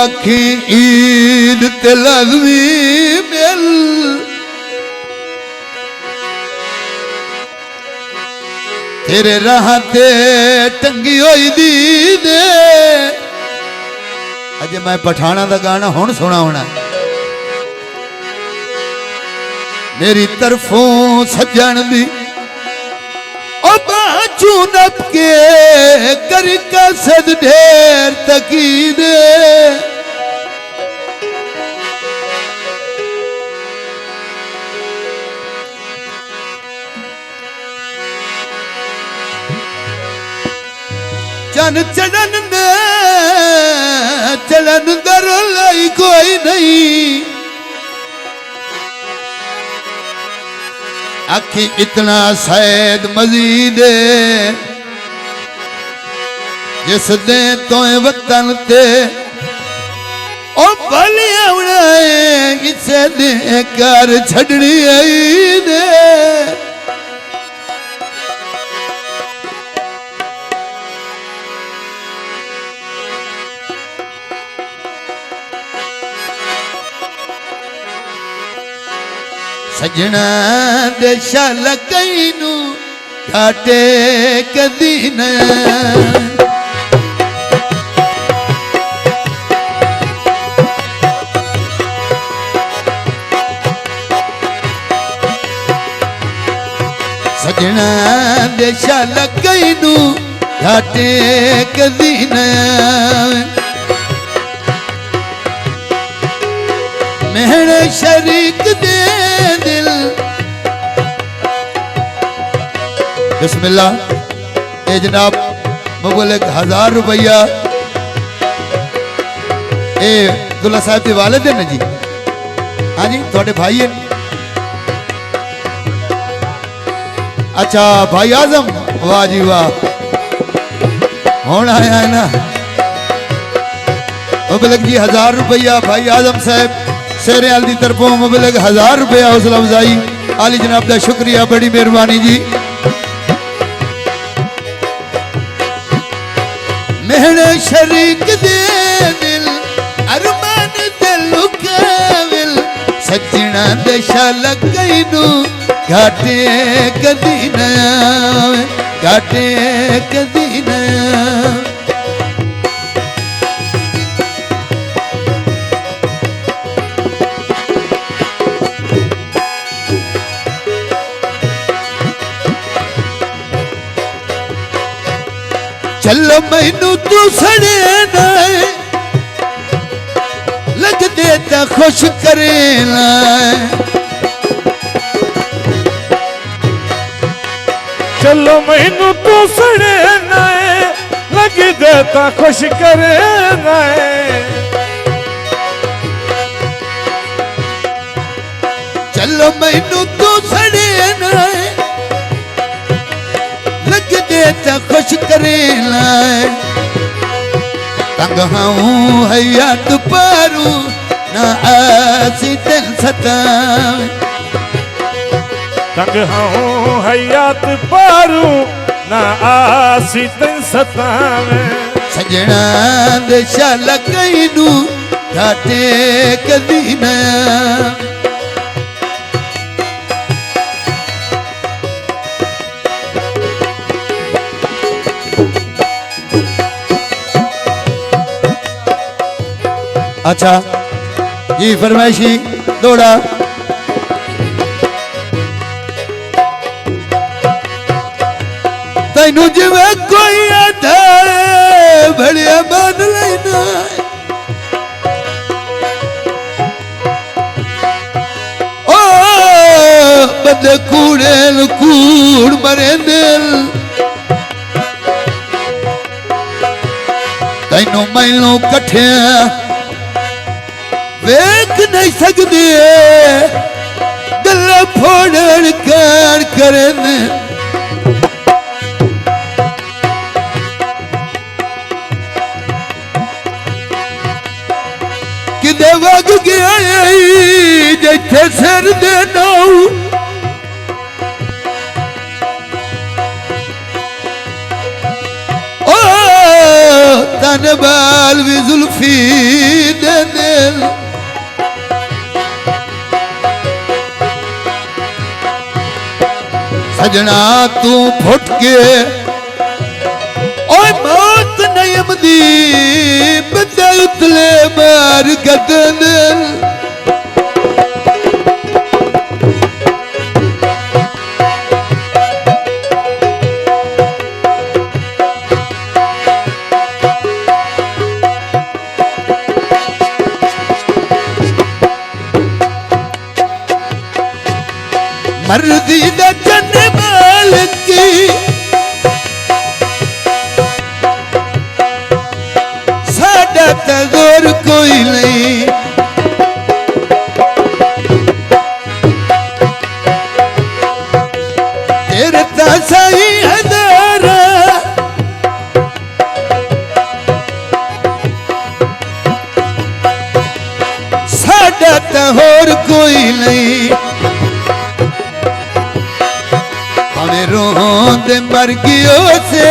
आखी ईद ते लाज़मी मिल तेरे राह ते टंगी होई दी दे। अजे मैं पठाना दा गाना हुण सुनावना। मेरी तरफों सज्जन दी ओ बाजू नप के कर कसद ढेर तकीदे। चन चढ़न दे चलन दर लाई कोई नहीं। आखी इतना सैद मजीद जिस दे तो वतन ते ओ भलिया बनाए इसे दे कर छड़नी आई दे। सजना दे शाल कईनू घाटे कदी न। सजना दे शाल कईनू घाटे कदी न। मेरे शरीक दे दिल बिस्मिल्लाह। ए जनाब मबूल 1000 रुपया ए दुल्ला साहब के वालिद है जी। हाँ जी थोड़े भाई है। अच्छा भाई आजम वाह जी वाह होना आया है ना। मुबलक जी 1000 रुपया भाई आजम साहब शेरे आल की तरफों मुबलक 1000 रुपया हौसला अफजाई आली जनाब का शुक्रिया बड़ी मेहरबानी जी। मेरे शरीक दे दिल अरमान दिल काविल सजना दे शाल कईनू घाटे कदी न। घाटे कदी न। चलो मैनू तू सड़े ना लग दे ता खुश करे ना। चलो मैनू तू सड़े ना लग दे ता खुश करे ना। चलो मैनू तू सड़े ना ता खुश करे लाए। तंग हाऊं हयात पारू ना आसी दिल सतावे। तंग हाऊं हयात पारू ना आसी दिल सतावे। सजना दे शाल कईनू घाटे कदी न। अच्छा जी फरमाइशी दौड़ा। तैनू जिवे कोई आधा बड़िया मान लेना। ओ बंदे कूड़े कूड़ मरे दिल तैनू मैनू कठिया वेख नहीं सकती गल्ला फोड़न कार करन। किदे वग गया जिथे सिर दे नाऊ। ओ जान बाल भी जुल्फी दे दिल सजना तू फुट के ओए मौत नयम दी बंदे उतले मार गदन मर्दी दा जन मालिक की साडा ते जोर कोई नहीं तेरे ता सही हदारा साडा ते होर कोई नहीं हमें रोंदे मर गियो से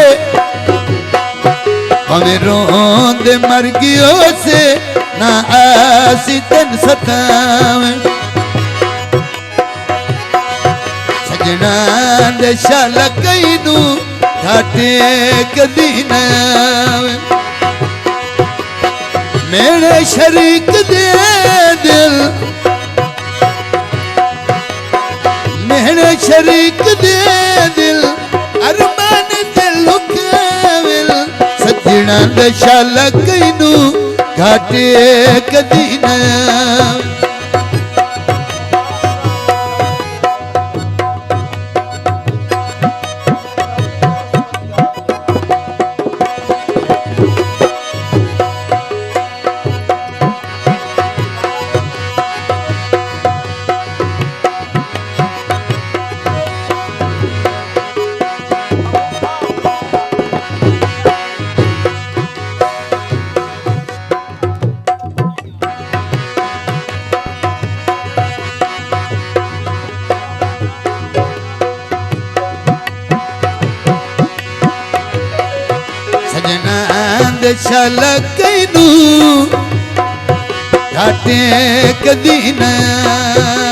हमें रोंदे मर गियो से ना आसी तन सतावे सजना दे शाला कई नू घाटे कदी ना आवे मेरे शरीक दे दिल मेरे शरीक दे दिल अरमान दिल लुकाविल सजना दे शाला कई नू घाटे कदी ना शाला कई नू घाटे कदी ना